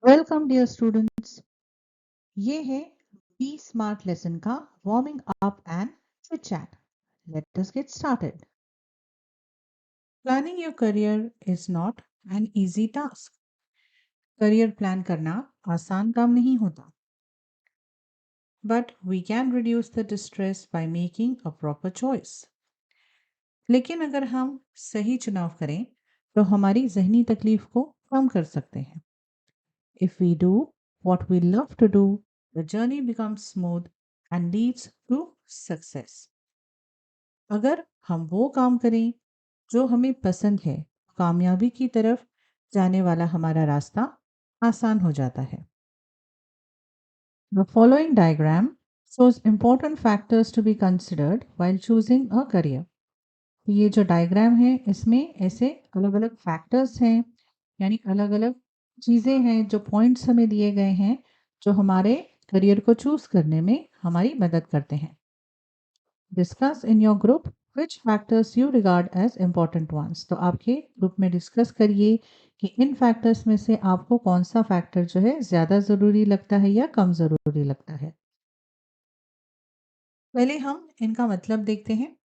Welcome dear students. ये है B smart lesson का warming up and chit chat. Let us get started. Planning your career is not an easy task. Career plan करना आसान काम नहीं होता, but we can reduce the distress by making a proper choice. लेकिन अगर हम सही चुनाव करें तो हमारी जहनी तकलीफ को कम कर सकते हैं। If we do what we love to do, the journey becomes smooth and leads to success. अगर हम वो काम करें जो हमें पसंद है, कामयाबी की तरफ जाने वाला हमारा रास्ता आसान हो जाता है। The following diagram shows important factors to be considered while choosing a career. ये जो डायग्राम है इसमें ऐसे अलग अलग फैक्टर्स हैं, यानी अलग अलग चीज़ें हैं, जो पॉइंट्स हमें दिए गए हैं जो हमारे करियर को चूज करने में हमारी मदद करते हैं। Discuss in your group which factors you regard as important ones. तो आपके ग्रुप में डिस्कस करिए कि इन फैक्टर्स में से आपको कौन सा फैक्टर जो है ज़्यादा ज़रूरी लगता है या कम ज़रूरी लगता है। पहले हम इनका मतलब देखते हैं।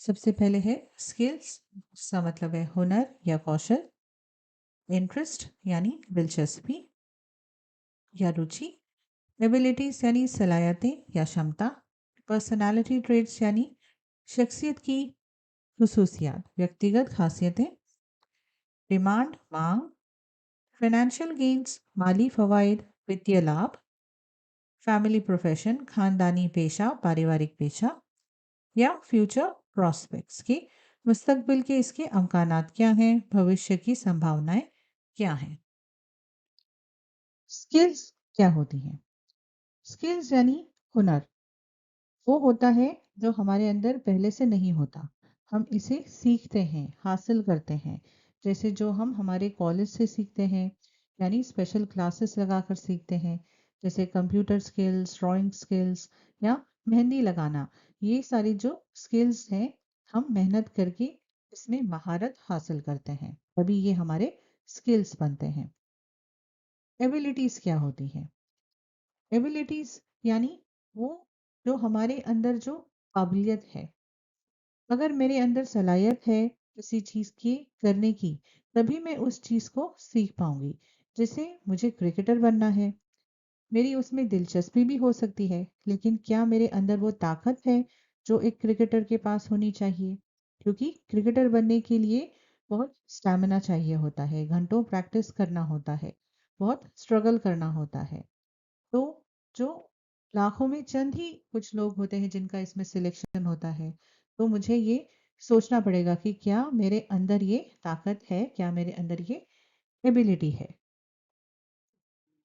सबसे पहले है स्किल्स, इसका मतलब है हुनर या कौशल। इंटरेस्ट यानी दिलचस्पी या रुचि। एबिलिटीज यानी सलाहियतें या क्षमता। पर्सनालिटी ट्रेड्स यानी शख्सियत की खसूसियात, व्यक्तिगत खासियतें। डिमांड मांग। फाइनेंशियल गेन्स माली फवाइद, वित्तीय लाभ। फैमिली प्रोफेशन खानदानी पेशा, पारिवारिक पेशा। या फ्यूचर प्रॉस्पेक्ट्स की मुस्तकबिल के इसके अमकानात क्या हैं, भविष्य की संभावनाएं क्या हैं। स्किल्स क्या होती हैं? स्किल्स यानी हुनर, वो होता है जो हमारे अंदर पहले से नहीं होता, हम इसे सीखते हैं, हासिल करते हैं। जैसे जो हम हमारे कॉलेज से सीखते हैं, यानी स्पेशल क्लासेस लगाकर सीखते हैं, जैसे कंप्यूटर स्किल्स, ड्राइंग स्किल्स या मेहंदी लगाना। ये सारी जो स्किल्स हैं, हम मेहनत करके इसमें महारत हासिल करते हैं, तभी ये हमारे स्किल्स बनते हैं। एबिलिटीज क्या होती है? एबिलिटीज यानी वो जो हमारे अंदर जो काबिलियत है। अगर मेरे अंदर सलाहियत है किसी चीज़ की करने की, तभी मैं उस चीज़ को सीख पाऊंगी। जैसे मुझे क्रिकेटर बनना है, मेरी उसमें दिलचस्पी भी हो सकती है, लेकिन क्या मेरे अंदर वो ताकत है जो एक क्रिकेटर के पास होनी चाहिए? क्योंकि क्रिकेटर बनने के लिए बहुत स्टैमिना चाहिए होता है, घंटों प्रैक्टिस करना होता है, बहुत स्ट्रगल करना होता है। तो जो लाखों में चंद ही कुछ लोग होते हैं जिनका इसमें सिलेक्शन होता है। तो मुझे ये सोचना पड़ेगा कि क्या मेरे अंदर ये ताकत है, क्या मेरे अंदर ये एबिलिटी है।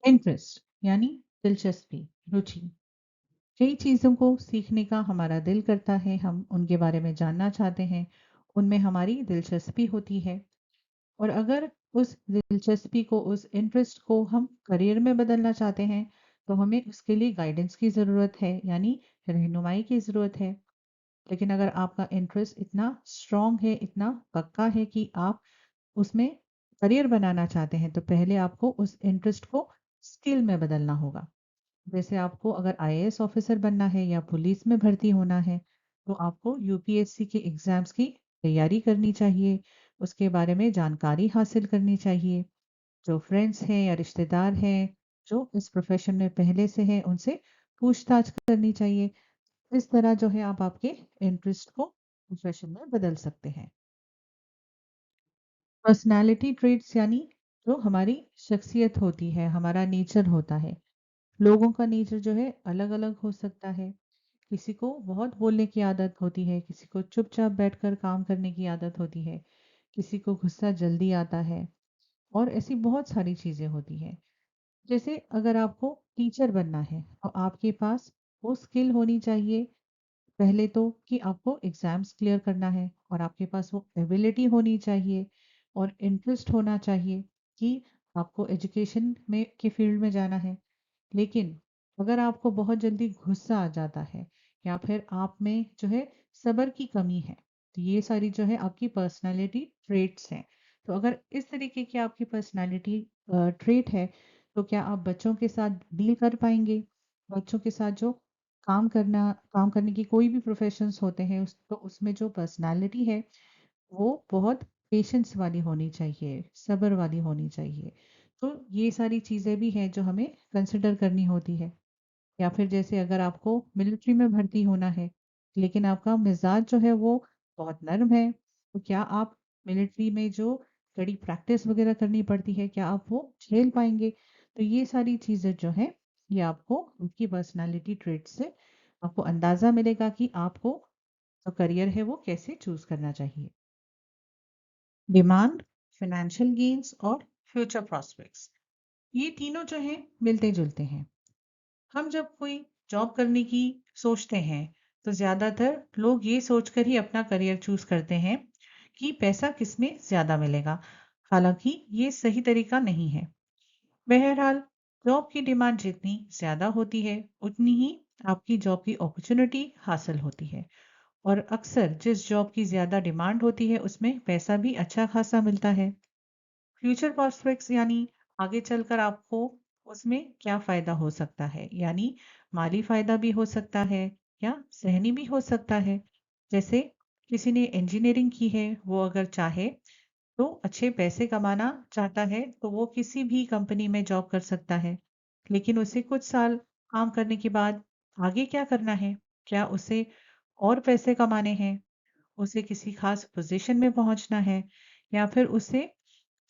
इंटरेस्ट यानी दिलचस्पी, रुचि। कई चीज़ों को सीखने का हमारा दिल करता है, हम उनके बारे में जानना चाहते हैं, उनमें हमारी दिलचस्पी होती है। और अगर उस दिलचस्पी को, उस इंटरेस्ट को हम करियर में बदलना चाहते हैं, तो हमें उसके लिए गाइडेंस की ज़रूरत है, यानी रहनुमाई की ज़रूरत है। लेकिन अगर आपका इंटरेस्ट इतना स्ट्रांग है, इतना पक्का है कि आप उसमें करियर बनाना चाहते हैं, तो पहले आपको उस इंटरेस्ट को स्किल में बदलना होगा। जैसे आपको अगर आईएएस ऑफिसर बनना है या पुलिस में भर्ती होना है, तो आपको यूपीएससी के एग्जाम्स की तैयारी करनी चाहिए, उसके बारे में जानकारी हासिल करनी चाहिए। जो फ्रेंड्स हैं या रिश्तेदार हैं जो इस प्रोफेशन में पहले से हैं, उनसे पूछताछ करनी चाहिए। इस तरह जो है आप आपके इंटरेस्ट को प्रोफेशन में बदल सकते हैं। पर्सनालिटी ट्रेट्स यानी जो हमारी शख्सियत होती है, हमारा नेचर होता है। लोगों का नेचर जो है अलग अलग हो सकता है। किसी को बहुत बोलने की आदत होती है, किसी को चुपचाप बैठकर काम करने की आदत होती है, किसी को गुस्सा जल्दी आता है, और ऐसी बहुत सारी चीज़ें होती हैं। जैसे अगर आपको टीचर बनना है, तो आपके पास वो स्किल होनी चाहिए, पहले तो कि आपको एग्जाम्स क्लियर करना है, और आपके पास वो एबिलिटी होनी चाहिए और इंटरेस्ट होना चाहिए कि आपको एजुकेशन में के फील्ड में जाना है। लेकिन अगर आपको बहुत जल्दी गुस्सा आ जाता है, या फिर आप में जो है सब्र की कमी है, तो ये सारी जो है आपकी पर्सनालिटी ट्रेट्स हैं। तो अगर इस तरीके की आपकी पर्सनालिटी ट्रेट है, तो क्या आप बच्चों के साथ डील कर पाएँगे? बच्चों के साथ जो काम करने की कोई भी प्रोफ़ेशंस होते हैं तो उसमें जो पर्सनैलिटी है वो बहुत पेशेंस वाली होनी चाहिए, सब्र वाली होनी चाहिए। तो ये सारी चीज़ें भी हैं जो हमें कंसिडर करनी होती है। या फिर जैसे अगर आपको मिलिट्री में भर्ती होना है, लेकिन आपका मिज़ाज जो है वो बहुत नर्म है, तो क्या आप मिलिट्री में जो कड़ी प्रैक्टिस वग़ैरह करनी पड़ती है, क्या आप वो झेल पाएँगे? तो ये सारी चीज़ें जो हैं, ये आपको उनकी पर्सनैलिटी ट्रेट से आपको अंदाज़ा मिलेगा कि आपको जो करियर है वो कैसे चूज़ करना चाहिए। डिमांड, फाइनेंशियल गेन्स और फ्यूचर प्रॉस्पेक्ट्स, ये तीनों जो हैं मिलते-जुलते हैं। हम जब कोई जॉब करने की सोचते हैं तो ज़्यादातर लोग ये सोचकर ही अपना करियर चूज करते हैं कि पैसा किसमें ज़्यादा मिलेगा। हालांकि ये सही तरीका नहीं है। बहरहाल, जॉब की डिमांड जितनी ज़्यादा होती है उतनी ही आपकी जॉब की अपॉर्चुनिटी हासिल होती है। और अक्सर जिस जॉब की ज़्यादा डिमांड होती है उसमें पैसा भी अच्छा खासा मिलता है। फ्यूचर प्रॉस्पेक्ट्स यानी आगे चलकर आपको उसमें क्या फायदा हो सकता है, यानी माली फायदा भी हो सकता है या सहनी भी हो सकता है। जैसे किसी ने इंजीनियरिंग की है, वो अगर चाहे तो अच्छे पैसे कमाना चाहता है तो वो किसी भी कंपनी में जॉब कर सकता है। लेकिन उसे कुछ साल काम करने के बाद आगे क्या करना है? क्या उसे और पैसे कमाने हैं, उसे किसी खास पोजीशन में पहुंचना है, या फिर उसे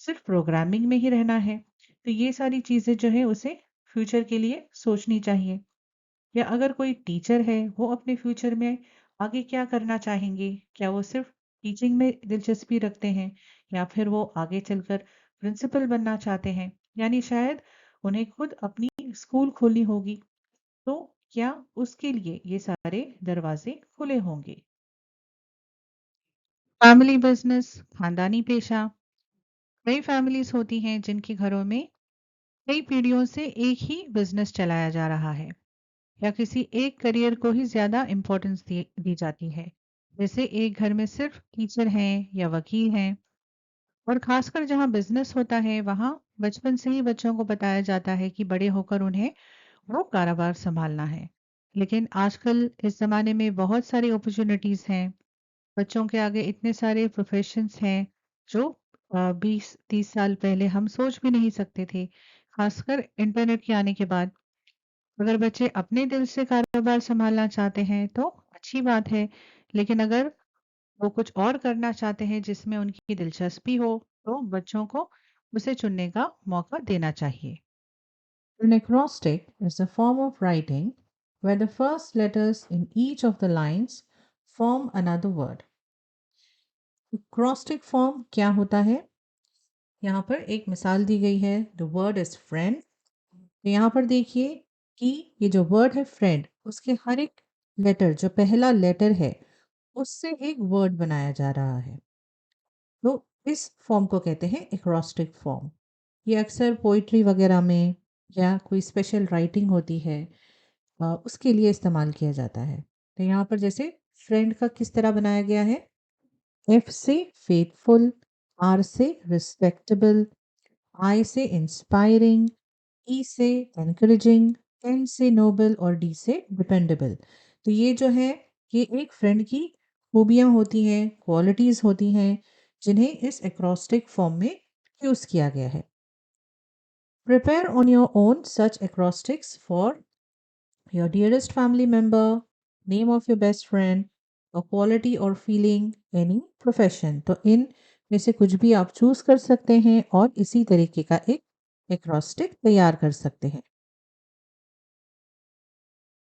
सिर्फ प्रोग्रामिंग में ही रहना है? तो ये सारी चीज़ें जो है उसे फ्यूचर के लिए सोचनी चाहिए। या अगर कोई टीचर है, वो अपने फ्यूचर में आगे क्या करना चाहेंगे? क्या वो सिर्फ टीचिंग में दिलचस्पी रखते हैं या फिर वो आगे चलकर प्रिंसिपल बनना चाहते हैं? यानी शायद उन्हें खुद अपनी स्कूल खोलनी होगी। तो क्या उसके लिए ये सारे दरवाजे खुले होंगे? फैमिली बिजनेस, खानदानी पेशा, कई फैमिलीज होती हैं जिनके घरों में कई पीढ़ियों से एक ही बिजनेस चलाया जा रहा है, या किसी एक करियर को ही ज्यादा इम्पोर्टेंस दी जाती है। जैसे एक घर में सिर्फ टीचर हैं या वकील हैं। और खासकर जहाँ बिजनेस होता है वहाँ बचपन से ही बच्चों को बताया जाता है कि बड़े होकर उन्हें वो कारोबार संभालना है। लेकिन आजकल इस जमाने में बहुत सारी अपॉर्चुनिटीज हैं। बच्चों के आगे इतने सारे प्रोफेशंस हैं जो 20-30 साल पहले हम सोच भी नहीं सकते थे। खासकर इंटरनेट के आने के बाद अगर बच्चे अपने दिल से कारोबार संभालना चाहते हैं तो अच्छी बात है। लेकिन अगर वो कुछ और करना चाहते हैं जिसमें उनकी दिलचस्पी हो तो बच्चों को उसे चुनने का मौका देना चाहिए। An acrostic is a form of writing where the first letters in each of the lines form another word. Acrostic form क्या होता है? यहाँ पर एक मिसाल दी गई है। The word is friend. तो यहाँ पर देखिए कि ये जो वर्ड है फ्रेंड, उसके हर एक लेटर, जो पहला लेटर है, उससे एक वर्ड बनाया जा रहा है। तो इस फॉर्म को कहते हैं एक्रोस्टिक फॉर्म। ये अक्सर पोइट्री वगैरह में या कोई स्पेशल राइटिंग होती है, उसके लिए इस्तेमाल किया जाता है। तो यहाँ पर जैसे फ्रेंड का किस तरह बनाया गया है? एफ से फेथफुल, आर से रिस्पेक्टेबल, आई से इंस्पायरिंग, ई से एनकरेजिंग, एन से नोबल और डी से डिपेंडेबल। तो ये जो है, ये एक फ्रेंड की खूबियाँ होती हैं, क्वालिटीज़ होती हैं, जिन्हें इस एक्रोस्टिक फॉर्म में यूज़ किया गया है। Prepare on your own such acrostics for your dearest family member, name of your best friend, a quality or feeling, any profession। तो इन में से कुछ भी आप चूज कर सकते हैं और इसी तरीके का एक एक्रोस्टिक तैयार कर सकते हैं।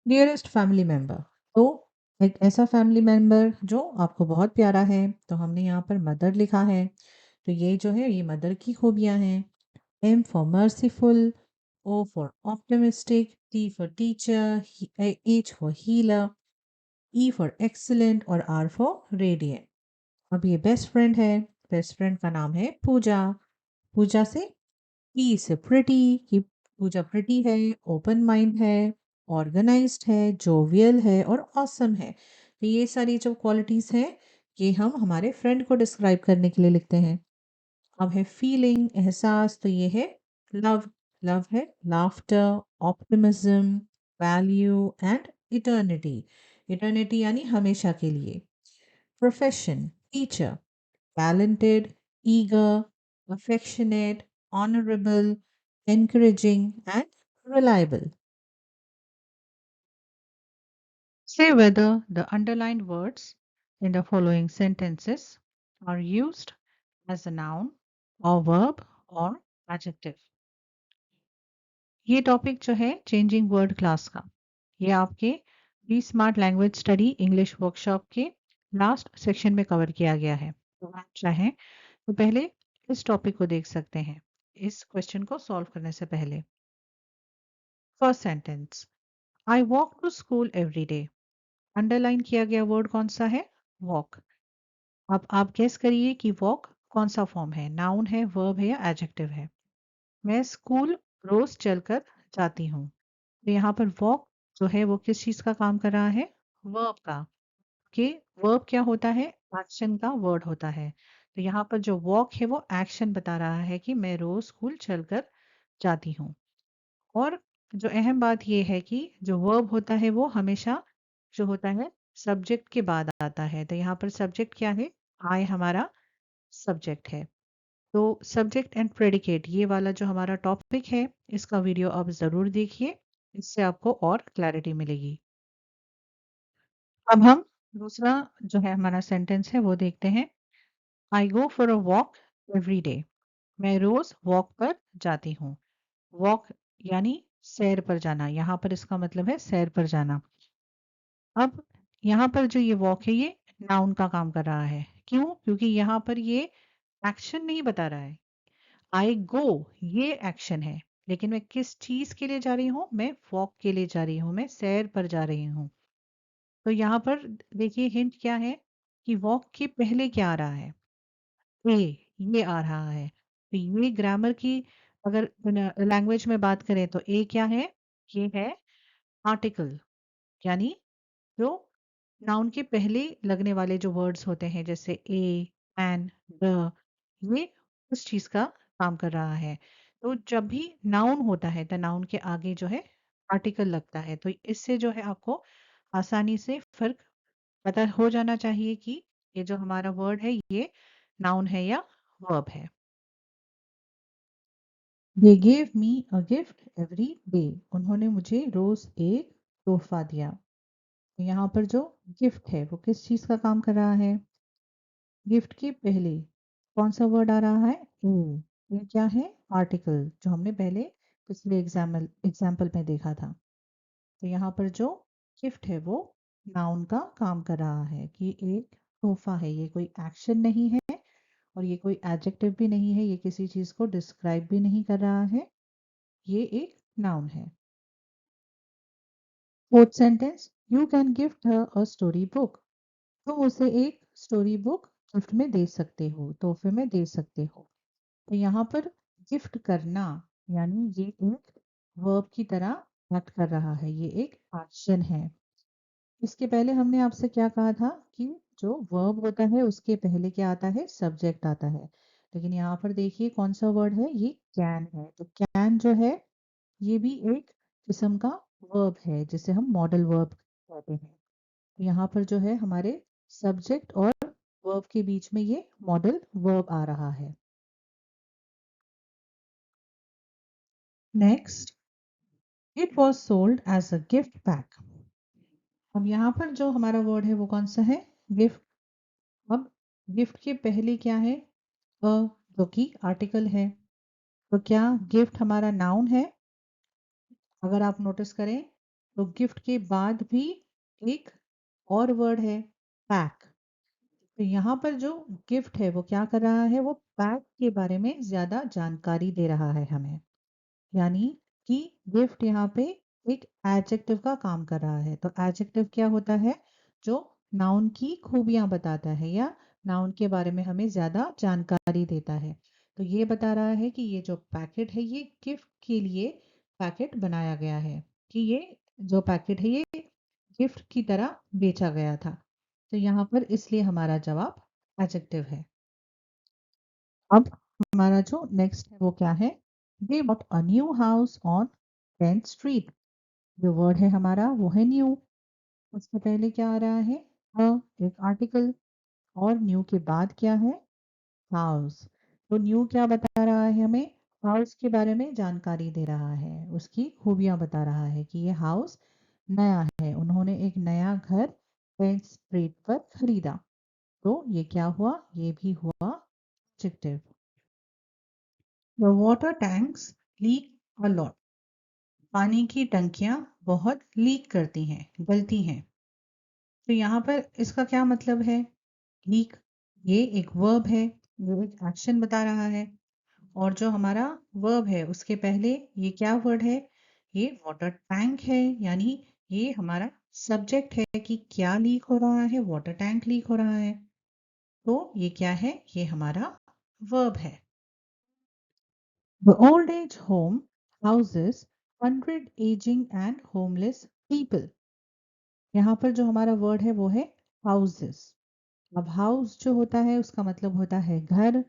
डियरेस्ट फैमिली मेंबर, तो एक ऐसा फैमिली मेंबर जो आपको बहुत प्यारा है। तो हमने यहाँ पर मदर लिखा है। तो ये जो है, ये मदर की खूबियाँ हैं। M for merciful, O for optimistic, T for teacher, H for healer, E for excellent और R for radiant। अब ये बेस्ट फ्रेंड है। बेस्ट फ्रेंड का नाम है पूजा। पूजा से P से प्रिटी, कि पूजा प्रिटी है, ओपन माइंड है, ऑर्गेनाइज्ड है, जोवियल है और ऑसम है। तो ये सारी जो क्वालिटीज हैं, ये हम हमारे फ्रेंड को डिस्क्राइब करने के लिए लिखते हैं। अब है फीलिंग, एहसास, तो ये है लव। लव है laughter, optimism, value and eternity. Eternity यानी हमेशा के लिए। Profession teacher, talented, eager, affectionate, honorable, encouraging, and reliable. Say whether the underlined words in the following sentences are used as a noun or verb or adjective. ये topic जो है changing word class का, ये आपके B smart language study English workshop के last section में cover किया गया है। तो आप चाहें तो पहले इस टॉपिक को देख सकते हैं इस क्वेश्चन को सॉल्व करने से पहले। First sentence, I walk to school every day. Underline किया गया वर्ड कौन सा है? वॉक। अब आप गेस करिए कि वॉक कौन सा फॉर्म है, नाउन है, वर्ब है या एडजेक्टिव है। मैं स्कूल रोज चलकर जाती हूँ, तो यहाँ पर वॉक जो है वो किस चीज का काम कर रहा है? वर्ब का। कि वर्ब क्या होता है? एक्शन का वर्ड होता है। तो यहाँ पर जो वॉक है वो एक्शन बता रहा है कि मैं रोज स्कूल चलकर जाती हूँ। और जो अहम बात ये है कि जो वर्ब होता है वो हमेशा जो होता है सब्जेक्ट के बाद आता है। तो यहाँ पर सब्जेक्ट क्या है? आई हमारा सब्जेक्ट है। तो सब्जेक्ट एंड प्रेडिकेट ये वाला जो हमारा टॉपिक है इसका वीडियो आप जरूर देखिए, इससे आपको और क्लैरिटी मिलेगी। अब हम दूसरा जो है हमारा सेंटेंस है वो देखते हैं। I go for a walk every day. मैं रोज वॉक पर जाती हूँ। वॉक यानी सैर पर जाना, यहाँ पर इसका मतलब है सैर पर जाना। अब यहाँ पर जो ये वॉक है ये नाउन का काम कर रहा है। क्यों? क्योंकि यहाँ पर ये एक्शन नहीं बता रहा है। आई गो ये एक्शन है, लेकिन मैं किस चीज के लिए जा रही हूँ? मैं वॉक के लिए जा रही हूँ, मैं सैर पर जा रही हूँ। तो यहाँ पर देखिए हिंट क्या है कि वॉक के पहले क्या आ रहा है? ए, ये आ रहा है। तो ये ग्रामर की अगर लैंग्वेज में बात करें तो ए क्या है? ये है आर्टिकल, यानी जो नाउन के पहले लगने वाले जो वर्ड्स होते हैं जैसे ए, एन, द, ये उस चीज का काम कर रहा है। तो जब भी नाउन होता है तो नाउन के आगे जो है आर्टिकल लगता है। तो इससे जो है आपको आसानी से फर्क पता हो जाना चाहिए कि ये जो हमारा वर्ड है ये नाउन है या वर्ब है। They gave me a gift every day. उन्होंने मुझे रोज एक तोहफा दिया। तो यहाँ पर जो गिफ्ट है वो किस चीज का काम कर रहा है? गिफ्ट के पहले कौन सा वर्ड आ रहा है? ये क्या है? आर्टिकल, जो हमने पहले पिछले एग्जाम्पल में देखा था। तो यहाँ पर जो गिफ्ट है वो नाउन का काम कर रहा है कि एक तोहफा है, ये कोई एक्शन नहीं है और ये कोई एडजेक्टिव भी नहीं है, ये किसी चीज को डिस्क्राइब भी नहीं कर रहा है, ये एक नाउन है। Fourth sentence, you can gift her a story book. तुम उसे एक स्टोरी बुक गिफ्ट में दे सकते हो, तोहफे में दे सकते हो। तो यहाँ पर गिफ्ट करना यानी ये एक वर्ब की तरह एक्ट कर रहा है, ये एक एक्शन है। इसके पहले हमने आपसे क्या कहा था कि जो वर्ब होता है उसके पहले क्या आता है? सब्जेक्ट आता है। लेकिन यहाँ पर देखिए कौन सा वर्ड है? ये कैन है। तो कैन जो है ये भी एक किस्म का वर्ब है जिसे हम मॉडल वर्ब कहते हैं। तो यहाँ पर जो है हमारे सब्जेक्ट और वर्ब के बीच में ये मॉडल वर्ब आ रहा है। Next, it was sold as a gift pack. अब यहाँ पर जो हमारा वर्ड है वो कौन सा है? गिफ्ट। अब गिफ्ट के पहले क्या है? अ, जो कि आर्टिकल है। तो क्या गिफ्ट हमारा नाउन है? अगर आप नोटिस करें तो गिफ्ट के बाद भी एक और वर्ड है, पैक। तो यहाँ पर जो गिफ्ट है वो क्या कर रहा है? वो पैक के बारे में ज्यादा जानकारी दे रहा है हमें। यानी कि गिफ्ट यहाँ पे एक एडजेक्टिव का काम कर रहा है। तो एडजेक्टिव क्या होता है? जो नाउन की खूबियां बताता है या नाउन के बारे में हमें ज्यादा जानकारी देता है। तो ये बता रहा है कि ये जो पैकेट है ये गिफ्ट के लिए पैकेट बनाया गया है, कि ये जो पैकेट है ये गिफ्ट की तरह बेचा गया था। तो यहाँ पर इसलिए हमारा जवाब एडजेक्टिव है। अब हमारा जो नेक्स्ट है वो क्या है? They bought a new house on 10th Street. जो वर्ड है हमारा वो है न्यू। उससे पहले क्या आ रहा है? अ, एक आर्टिकल, और न्यू के बाद क्या है? हाउस। तो न्यू क्या बता रहा है हमें? हाउस के बारे में जानकारी दे रहा है, उसकी खूबियां बता रहा है कि ये हाउस नया है, उन्होंने एक नया घर 10th स्ट्रीट पर खरीदा। तो ये क्या हुआ? ये भी हुआ adjective. The water tanks leak a lot. पानी की टंकियां बहुत लीक करती हैं, गलती हैं। तो यहाँ पर इसका क्या मतलब है? लीक, ये एक वर्ब है, ये एक एक्शन बता रहा है। और जो हमारा वर्ब है उसके पहले ये क्या वर्ड है? ये वाटर टैंक है, यानी ये हमारा सब्जेक्ट है कि क्या लीक हो रहा है? वाटर टैंक लीक हो रहा है। तो ये क्या है? ये हमारा वर्ब है। The old age home houses 100 aging and homeless people. यहाँ पर जो हमारा वर्ड है वो है houses। अब हाउस जो होता है उसका मतलब होता है घर,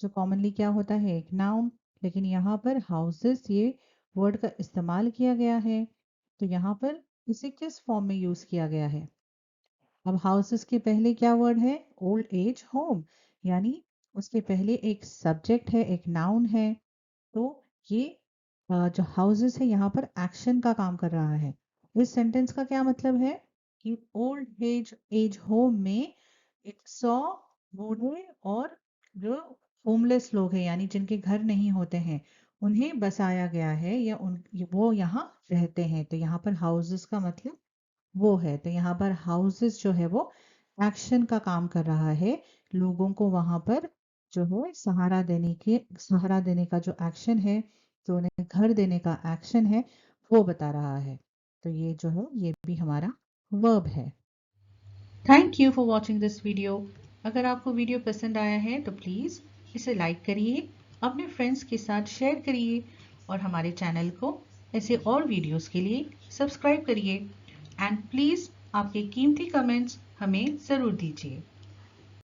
जो कॉमनली क्या होता है? एक नाउन। लेकिन यहाँ पर हाउसेस ये वर्ड का इस्तेमाल किया गया है, तो यहाँ पर इसे किस फॉर्म में यूज किया गया है? अब हाउसेस के पहले क्या वर्ड है? ओल्ड एज होम, यानी उसके पहले एक सब्जेक्ट है, एक नाउन है। तो ये जो हाउसेस है यहाँ पर एक्शन का काम कर रहा है। इस सेंटेंस का क्या मतलब है? कि ओल्ड एज एज होम में 100 बूढ़े और जो होमलेस लोग हैं, यानी जिनके घर नहीं होते हैं, उन्हें बसाया गया है, या वो यहाँ रहते हैं। तो यहाँ पर हाउसेस का मतलब वो है। तो यहाँ पर हाउसेस जो है वो एक्शन का काम कर रहा है, लोगों को वहां पर जो है सहारा देने का जो एक्शन है, जो उन्हें घर देने का एक्शन है, वो बता रहा है। तो ये जो है ये भी हमारा वर्ब है। Thank you for watching this video. अगर आपको वीडियो पसंद आया है तो प्लीज़ इसे लाइक करिए, अपने फ्रेंड्स के साथ शेयर करिए, और हमारे चैनल को ऐसे और वीडियोस के लिए सब्सक्राइब करिए। एंड प्लीज़ आपके कीमती कमेंट्स हमें ज़रूर दीजिए।